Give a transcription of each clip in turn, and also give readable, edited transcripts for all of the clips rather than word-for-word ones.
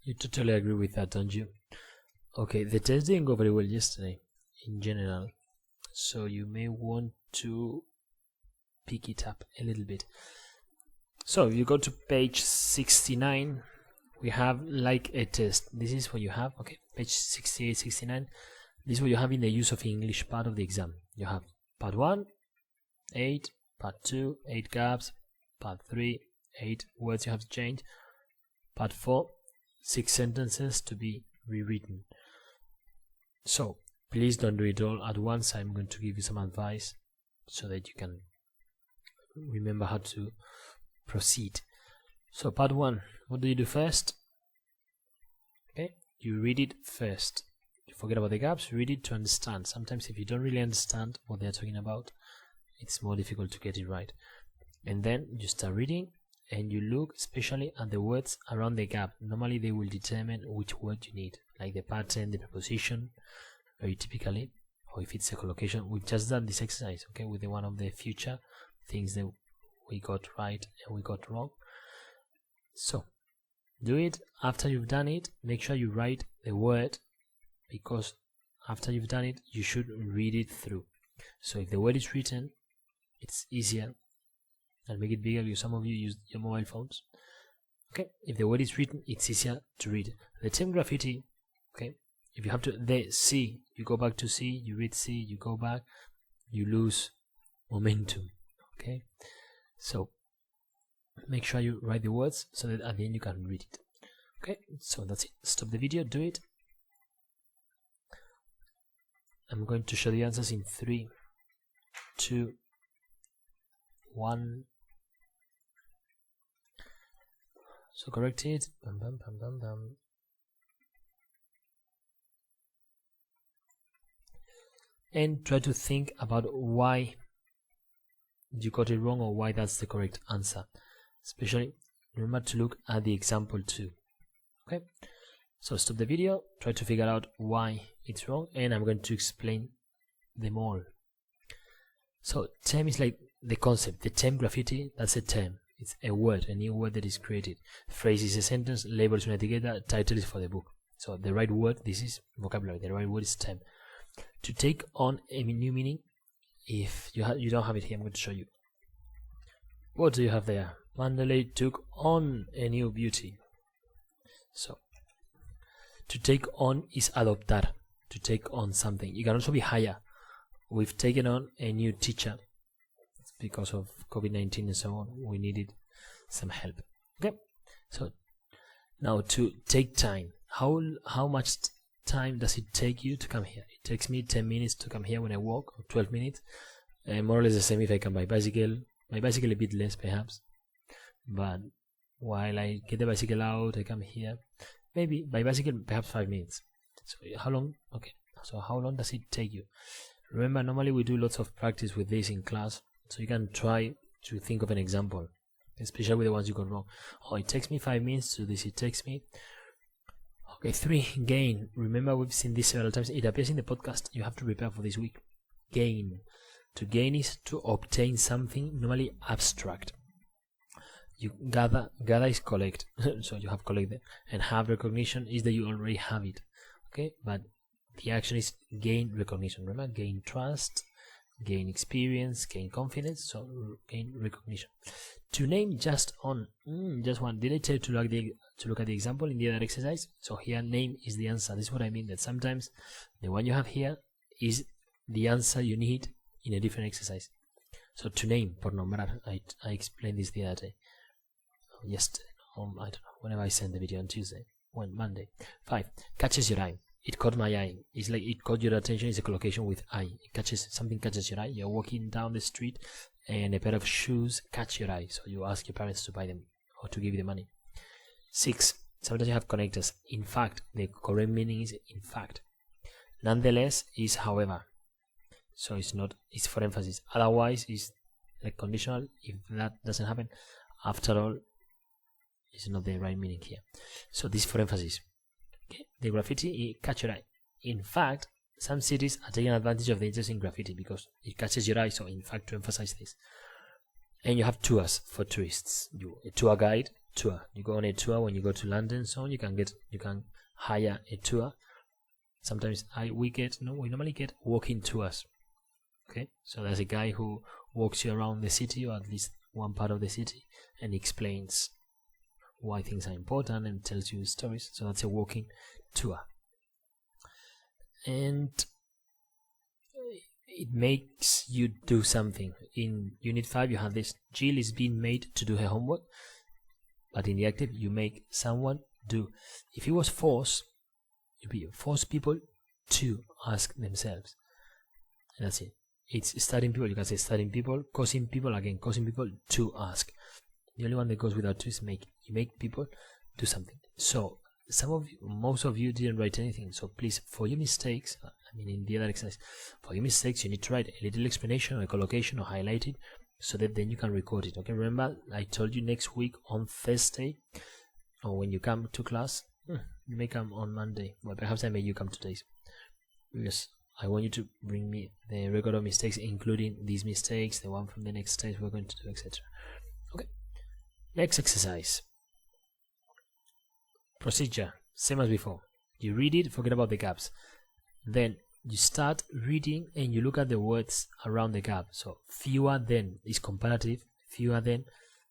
You totally agree with that, don't you? Okay, the test didn't go very well yesterday in general, so you may want to pick it up a little bit. So if you go to page 69, we have like a test. This is what you have. Okay, page 68, 69. This is what you have in the use of English part of the exam. You have part 1, 8, part 2, 8 gaps, part 3, 8 words you have to change, part 4, 6 sentences to be rewritten. So please don't do it all at once. I'm going to give you some advice so that you can remember how to proceed. So part 1, what do you do first? Okay, you read it first. You forget about the gaps, read it to understand. Sometimes if you don't really understand what they're talking about, it's more difficult to get it right. And then you start reading and you look especially at the words around the gap. Normally they will determine which word you need, like the pattern, the preposition, very typically, or if it's a collocation. We've just done this exercise, okay, with one of the future things that we got right and we got wrong. So do it. After you've done it, make sure you write the word, because after you've done it, you should read it through. So if the word is written, it's easier. I'll make it bigger because some of you use your mobile phones. Okay, if the word is written, it's easier to read. The term graffiti, okay, if you have to, the C, you go back to C, you read C, you go back, you lose momentum. Okay, so make sure you write the words so that at the end you can read it. Okay, so that's it. Stop the video, do it. I'm going to show the answers in 3, 2, 1. So correct it. Bam, bam, bam, bam, bam. And try to think about why you got it wrong or why that's the correct answer. Especially remember to look at the example too. Okay, so stop the video, try to figure out why it's wrong, and I'm going to explain them all. So term is like the concept. The term graffiti, that's a term. It's a word, a new word that is created. Phrase is a sentence, label is una etiqueta, title is for the book. So the right word, this is vocabulary, the right word is term. To take on a new meaning, if you don't have it here, I'm going to show you. What do you have there? Mandalay took on a new beauty. So to take on is adoptar, to take on something. You can also be hire. We've taken on a new teacher. It's because of COVID-19 and so on. We needed some help. Okay, so now to take time. How much time does it take you to come here? It takes me 10 minutes to come here when I walk, or 12 minutes. More or less the same if I come by bicycle. My bicycle a bit less perhaps, but while I get the bicycle out, I come here. Maybe by bicycle perhaps 5 minutes. So how long? Okay, so how long does it take you? Remember, normally we do lots of practice with this in class, so you can try to think of an example, especially with the ones you got wrong. Oh, it takes me 5 minutes to do this. It takes me. Okay, 3, gain. Remember, we've seen this several times. It appears in the podcast. You have to prepare for this week. Gain. To gain is to obtain something, normally abstract. You gather is collect, so you have collected, and have recognition is that you already have it. Okay, but the action is gain recognition. Remember, gain trust, gain experience, gain confidence, so gain recognition. To name just on, just one. Did I tell you to look at the example in the other exercise? So here, name is the answer. This is what I mean, that sometimes the one you have here is the answer you need in a different exercise. So to name, por nombrar, I explained this the other day. Yesterday, I don't know, whenever I send the video on Tuesday, Monday. 5, catches your eye. It caught my eye. It's like it caught your attention. It's a collocation with eye. Something catches your eye. You're walking down the street and a pair of shoes catch your eye. So you ask your parents to buy them or to give you the money. 6, sometimes you have connectors. In fact, the correct meaning is in fact. Nonetheless is however. So it's not, it's for emphasis. Otherwise is like conditional. If that doesn't happen, after all, it's not the right meaning here. So this is for emphasis. Okay. The graffiti catch your eye. In fact, some cities are taking advantage of the interest in graffiti because it catches your eye. So in fact, to emphasize this. And you have tours for tourists. A tour guide tour. You go on a tour when you go to London, so you can hire a tour. Sometimes we normally get walking tours. Okay, so there's a guy who walks you around the city, or at least one part of the city, and explains why things are important and tells you stories. So that's a walking tour. And it makes you do something. In Unit 5 you have this: Jill is being made to do her homework. But in the active, you make someone do. If it was force, you'd be force people to ask themselves. And that's it. It's starting people. You can say starting people, causing people, again, causing people to ask. The only one that goes without to is make. You make people do something. So most of you didn't write anything. So please, for your mistakes, in the other exercise, for your mistakes, you need to write a little explanation or a collocation or highlight it, so that then you can record it. Okay, remember I told you next week on Thursday, or when you come to class, you may come on Monday, well, perhaps I may you come 2 days, because I want you to bring me the record of mistakes, including these mistakes, the one from the next stage we're going to do, etc. Okay, next exercise. Procedure, same as before. You read it, forget about the gaps. Then you start reading and you look at the words around the gap. So fewer than is comparative, fewer than.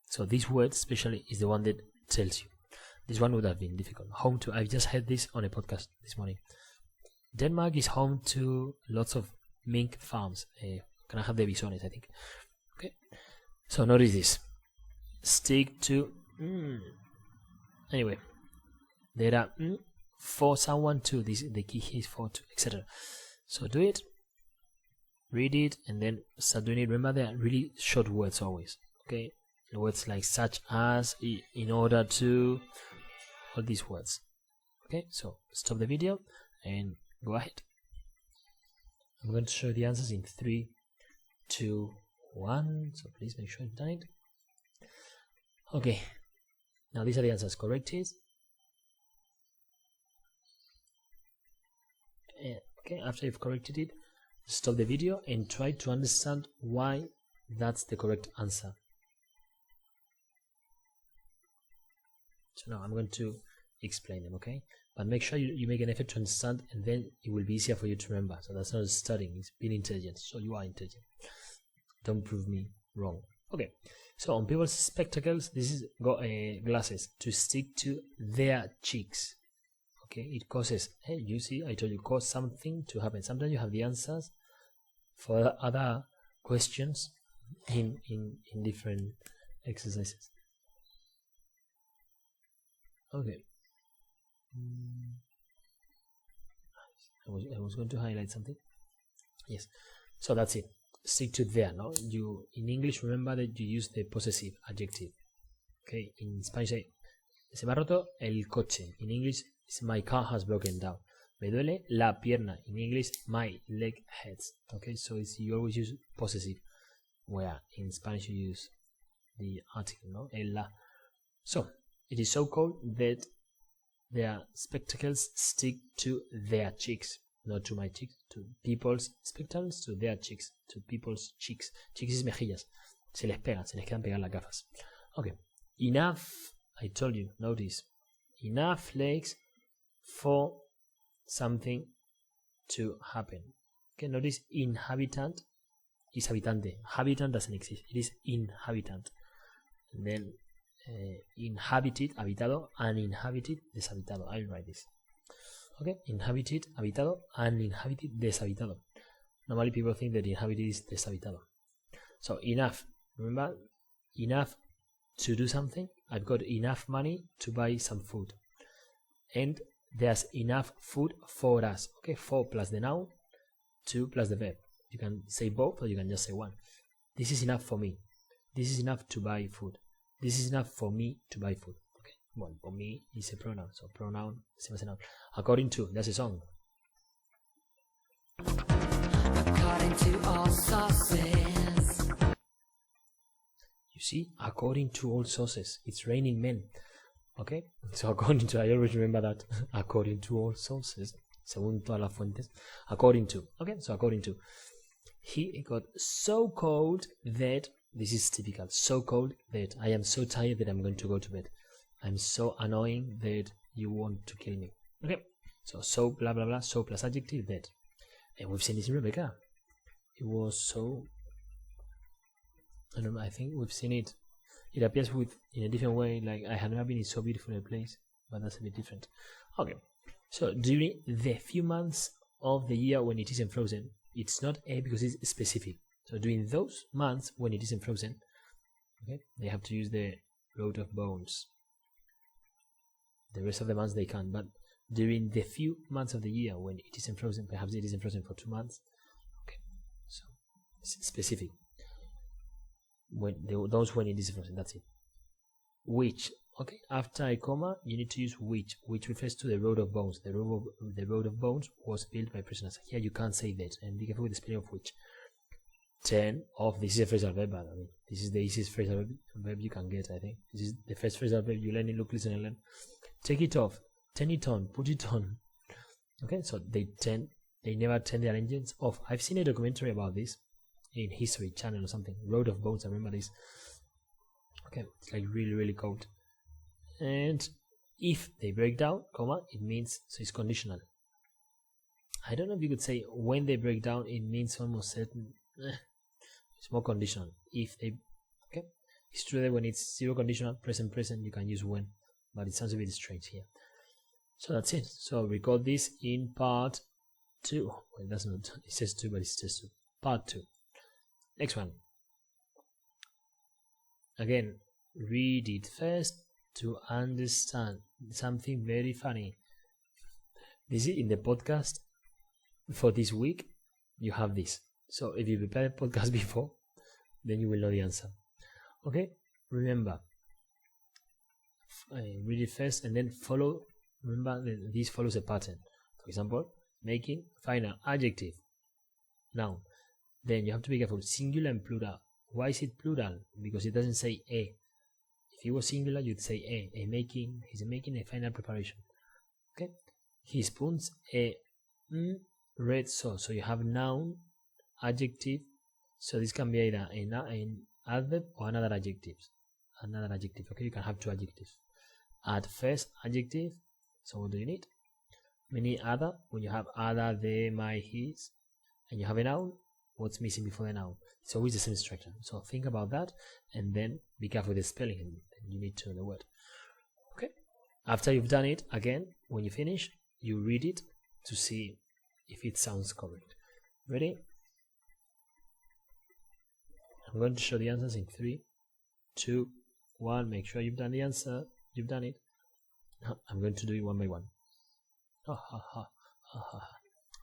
So this word especially is the one that tells you. This one would have been difficult. Home to, I've just had this on a podcast this morning. Denmark is home to lots of mink farms. Can I have the bisones, I think. Okay. So notice this. Stick to. Anyway, there are for someone to. This the key here is for to, etc. So do it, read it, and then start doing it. Remember, they are really short words always. Okay, words like such as, in order to, all these words. Okay, so stop the video and go ahead. I'm going to show the answers in 3, 2, 1. So please make sure you've done it. Okay, now these are the answers. Corrected. Okay, after you've corrected it, stop the video and try to understand why that's the correct answer. So now I'm going to explain them, okay? But make sure you make an effort to understand, and then it will be easier for you to remember. So that's not studying, it's being intelligent. So you are intelligent. Don't prove me wrong. Okay, so on people's spectacles, this is glasses to stick to their cheeks. Okay, it causes, hey, you see, I told you, cause something to happen. Sometimes you have the answers for other questions in different exercises. Okay. I was going to highlight something. Yes. So that's it. Stick to there. No, you in English remember that you use the possessive adjective. Okay. In Spanish, say, se me ha roto el coche. In English, my car has broken down. Me duele la pierna. In English, my leg hurts. Okay. So you always use possessive, where in Spanish you use the article. No, el la. So it is so cold that their spectacles stick to their cheeks, not to my cheeks, to people's spectacles, to their cheeks, to people's cheeks. Cheeks is mejillas. Se les quedan pegar las gafas. Okay, enough, I told you, notice, enough legs for something to happen. Okay, notice inhabitant is habitante. Habitant doesn't exist, it is inhabitant. And then inhabited, habitado, uninhabited, deshabitado. I'll write this. Okay, inhabited, habitado, uninhabited, deshabitado. Normally people think that inhabited is deshabitado. So enough, remember, enough to do something. I've got enough money to buy some food. And there's enough food for us. Okay, for plus the noun, to plus the verb. You can say both or you can just say one. This is enough for me. This is enough to buy food. This is enough for me to buy food. Okay. Well, for me is a pronoun. So pronoun, same as a noun. According to, that's a song. According to all sources. You see, according to all sources. It's raining men. Okay. So according to, I always remember that. According to all sources. Según todas las fuentes. According to. Okay. So according to. He got so cold that, this is typical, so cold that I am so tired that I'm going to go to bed. I'm so annoying that you want to kill me. Okay, so blah blah blah, so plus adjective that. And we've seen this in Rebecca. It was so, I don't know, I think we've seen it. It appears in a different way, like I had never been in so beautiful a place, but that's a bit different. Okay, so during the few months of the year when it isn't frozen, it's not a because it's specific. So during those months when it isn't frozen, okay, they have to use the road of bones. The rest of the months they can, but during the few months of the year when it isn't frozen, perhaps it isn't frozen for 2 months. Okay, so it's specific. Those when it is frozen, that's it. Which, okay, after a comma you need to use which refers to the road of bones. The road of bones was built by prisoners. Here you can't say that, and be careful with the spelling of which. 10 of this is a phrasal verb. I mean, this is the easiest phrasal verb you can get. I think this is the first phrasal verb you learn in Look, Listen, and Learn. Take it off, turn it on, put it on. Okay, so they never turn their engines off. I've seen a documentary about this in History Channel or something. Road of Bones, I remember this. Okay, it's like really, really cold. And if they break down, comma, it means, so it's conditional. I don't know if you could say when they break down, it means almost certain. It's more conditional. If they, okay, it's true that when it's zero conditional, present, you can use when, but it sounds a bit strange here. So that's it. So record this in part 2. Well, it does not. It says 2, but it's just 2. Part 2. Next one. Again, read it first to understand something very funny. This is in the podcast for this week. You have this. So if you prepare a podcast before, then you will know the answer. Okay? Remember, read it first and then follow. Remember that this follows a pattern. For example, making, final, adjective, noun. Then you have to be careful. Singular and plural. Why is it plural? Because it doesn't say a. If it was singular, you'd say a. Making. He's making a final preparation. Okay? He spoons a red sauce. So you have noun, adjective. So this can be either an adverb or another adjective. Okay, you can have 2 adjectives. At first, adjective. So what do you need? Many other. When you have other, they, my, his, and you have a noun, what's missing before the noun? It's always the same structure. So think about that, and then be careful with the spelling. And you need to know the word. Okay. After you've done it, again, when you finish, you read it to see if it sounds correct. Ready? I'm going to show the answers in 3, 2, 1. Make sure you've done the answer. You've done it. I'm going to do it one by one.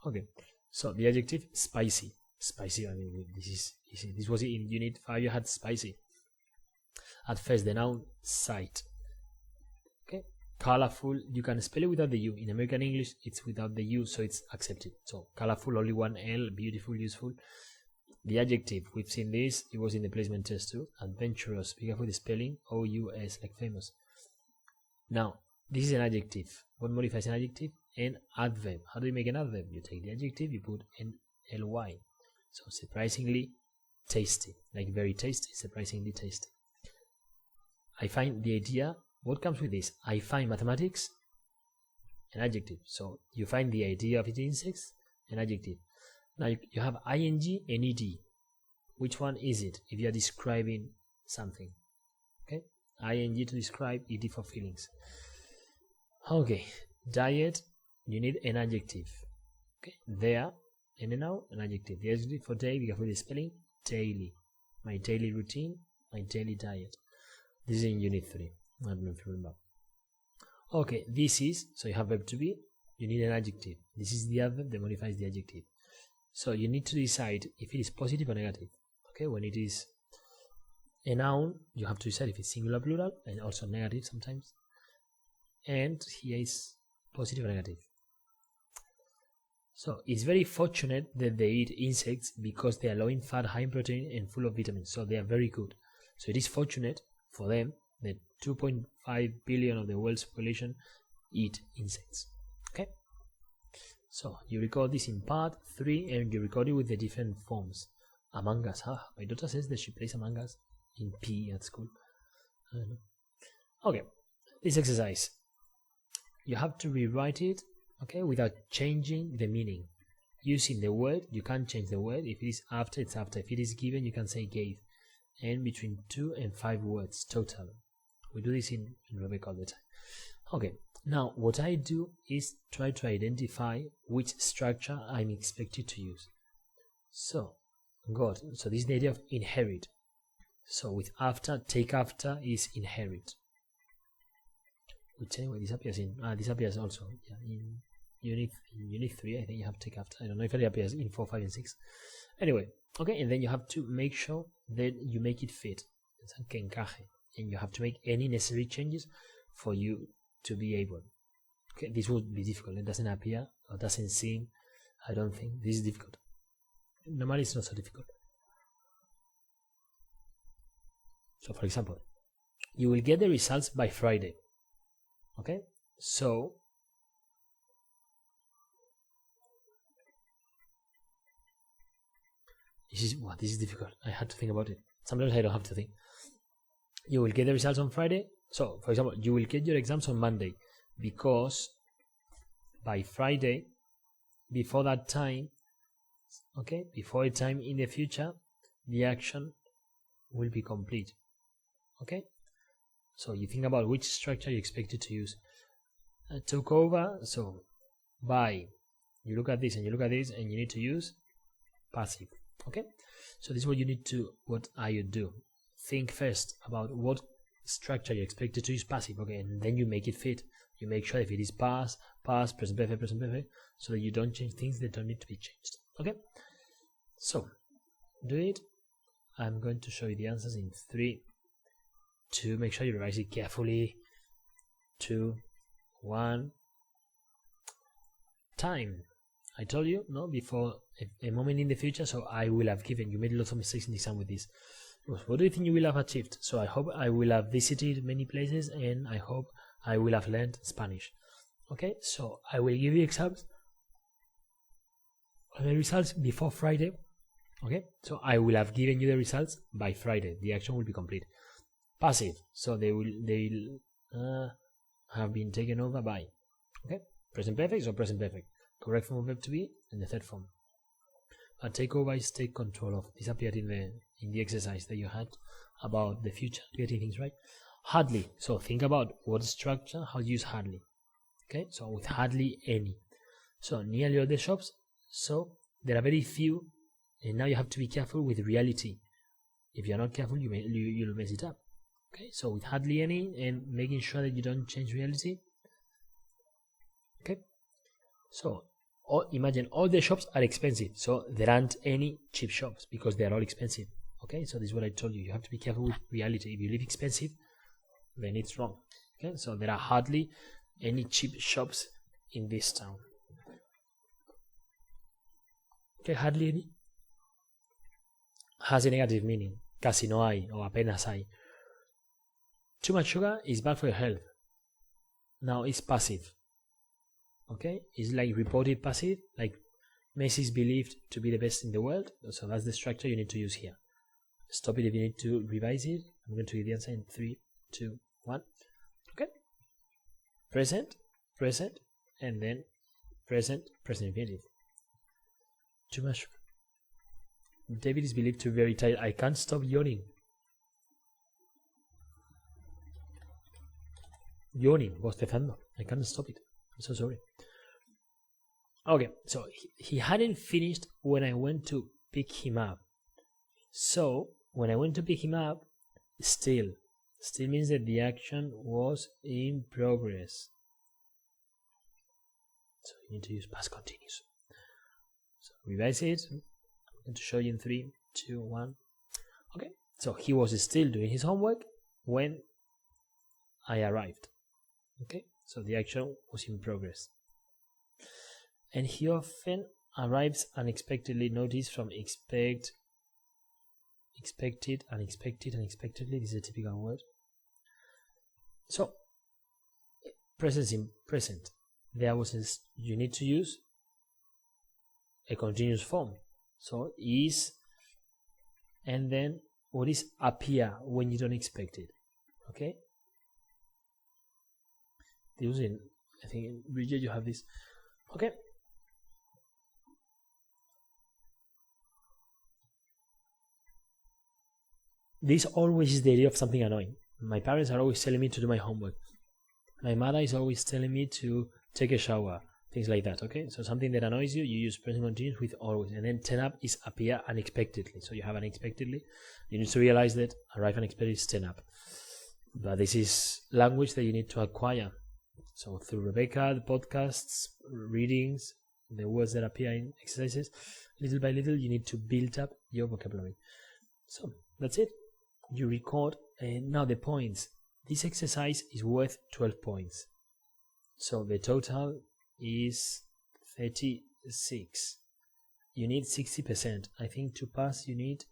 Okay. So the adjective spicy. Spicy. I mean, this is easy. This was in Unit 5. You had spicy. At first, the noun sight. Okay. Colorful. You can spell it without the U. In American English, it's without the U, so it's accepted. So colorful, only one L. Beautiful, useful. The adjective, we've seen this, it was in the placement test too. Adventurous, be careful with the spelling, O-U-S, like famous. Now, this is an adjective. What modifies an adjective? An adverb. How do you make an adverb? You take the adjective, you put an L-Y. So, surprisingly tasty. Like very tasty, surprisingly tasty. I find the idea, what comes with this? I find mathematics, an adjective. So, you find the idea of eating insects, an adjective. Now you have ing and ed. Which one is it if you are describing something? Okay, ing to describe, ed for feelings. Okay, diet, you need an adjective. Okay, there, and then now an adjective. The adjective for day, we have the spelling, daily. My daily routine, my daily diet. This is in Unit 3. I don't know if you remember. Okay, this is, so you have verb to be, you need an adjective. This is the adverb that modifies the adjective. So you need to decide if it is positive or negative. Okay, when it is a noun, you have to decide if it's singular, plural, and also negative sometimes. And here is positive or negative. So it's very fortunate that they eat insects because they are low in fat, high in protein, and full of vitamins. So they are very good. So it is fortunate for them that 2.5 billion of the world's population eat insects. Okay. So you record this in part 3 and you record it with the different forms. Among Us. My daughter says that she plays Among Us in PE at school. I don't know. Okay. this exercise, you have to rewrite it, okay, without changing the meaning. Using the word, you can't change the word. If it is after, it's after. If it is given, you can say gave. And between 2 and 5 words total. We do this in Rubik all the time. Okay, now what I do is try to identify which structure I'm expected to use. So, so this is the idea of inherit. So with after, take after is inherit. Which anyway, this appears also in unit 3. I think you have take after. I don't know if it appears in 4, 5, and 6. Anyway, okay, and then you have to make sure that you make it fit. And you have to make any necessary changes for you to be able. Okay, this would be difficult. It doesn't appear or doesn't seem. I don't think this is difficult. Normally, it's not so difficult. So, for example, you will get the results by Friday. Okay, so this is difficult. I had to think about it. Sometimes I don't have to think. You will get the results on Friday. So, for example, you will get your exams on Monday because by Friday, before that time, okay, before a time in the future, the action will be complete. Okay, so you think about which structure you expected to use. Took over, so by, you look at this and you look at this and you need to use passive. Okay, so this is what you need to, what I would do. Think first about what structure you expected to use passive, okay, and then you make it fit. You make sure if it is past, present perfect, so that you don't change things that don't need to be changed. Okay, so do it. I'm going to show you the answers in 3, 2, make sure you revise it carefully. 2, 1, time. I told you, no, before a moment in the future, so I will have given you made lots of mistakes in the exam with this. What do you think you will have achieved? So I hope I will have visited many places and I hope I will have learned Spanish. Okay, so I will give you exams, the results before Friday. Okay, so I will have given you the results by Friday. The action will be complete. Passive, so they will have been taken over by, okay, present perfect or present perfect, correct form of verb to be, and the third form. But take over is take control of. This appeared in the exercise that you had about the future, getting things right. Hardly, so think about what structure, how you use hardly. Okay, so with hardly any, so nearly all the shops, so there are very few, and now you have to be careful with reality. If you're not careful, you'll mess it up. Okay, so with hardly any and making sure that you don't change reality. Okay, so imagine all the shops are expensive, so there aren't any cheap shops because they're all expensive. Okay, so this is what I told you. You have to be careful with reality. If you live expensive, then it's wrong. Okay, so there are hardly any cheap shops in this town. Okay, hardly any has a negative meaning. Casi no hay or apenas hay. Too much sugar is bad for your health. Now it's passive. Okay, it's like reported passive, like Messi is believed to be the best in the world. So that's the structure you need to use here. Stop it if you need to revise it. I'm going to give the answer in 3, 2, 1. Okay, present, and then present infinitive. Too much sugar. David is believed to be very tired. I can't stop yawning. Bostezando. I can't stop it. I'm so sorry. Okay, so he hadn't finished when I went to pick him up. So when I went to pick him up, still means that the action was in progress. So you need to use past continuous. So revise it. I'm going to show you in 3, 2, 1. Okay, so he was still doing his homework when I arrived. Okay, so the action was in progress. And he often arrives unexpectedly. Notice from expected, unexpectedly. This is a typical word. So, present. You need to use a continuous form. So, is, and then what is appear when you don't expect it. Okay? using, I think in Bridget you have this. Okay. This always is the idea of something annoying. My parents are always telling me to do my homework. My mother is always telling me to take a shower. Things like that, okay? So something that annoys you, you use present continuous with always. And then turn up is appear unexpectedly. So you have unexpectedly. You need to realize that arrive unexpectedly is turn up. But this is language that you need to acquire. So through Rebecca, the podcasts, readings, the words that appear in exercises, little by little, you need to build up your vocabulary. So that's it. You record, and now the points. This exercise is worth 12 points. So the total is 36. You need 60%. I think to pass you need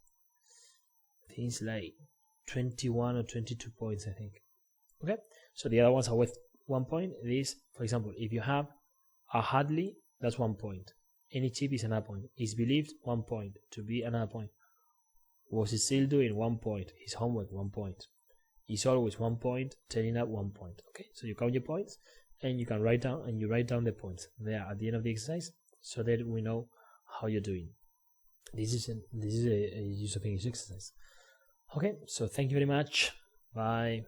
things like 21 or 22 points, I think. Okay, so the other ones are worth 1 point. This, for example, if you have a hardly, that's 1 point. Any chip is another point. Is believed, 1 point. To be, another point. Was he still doing, 1 point. His homework, 1 point. Is always 1 point. Turning up, 1 point. Okay, so you count your points and you can write down, and you write down the points there at the end of the exercise so that we know how you're doing. This is a use of English exercise. Okay, so thank you very much. Bye.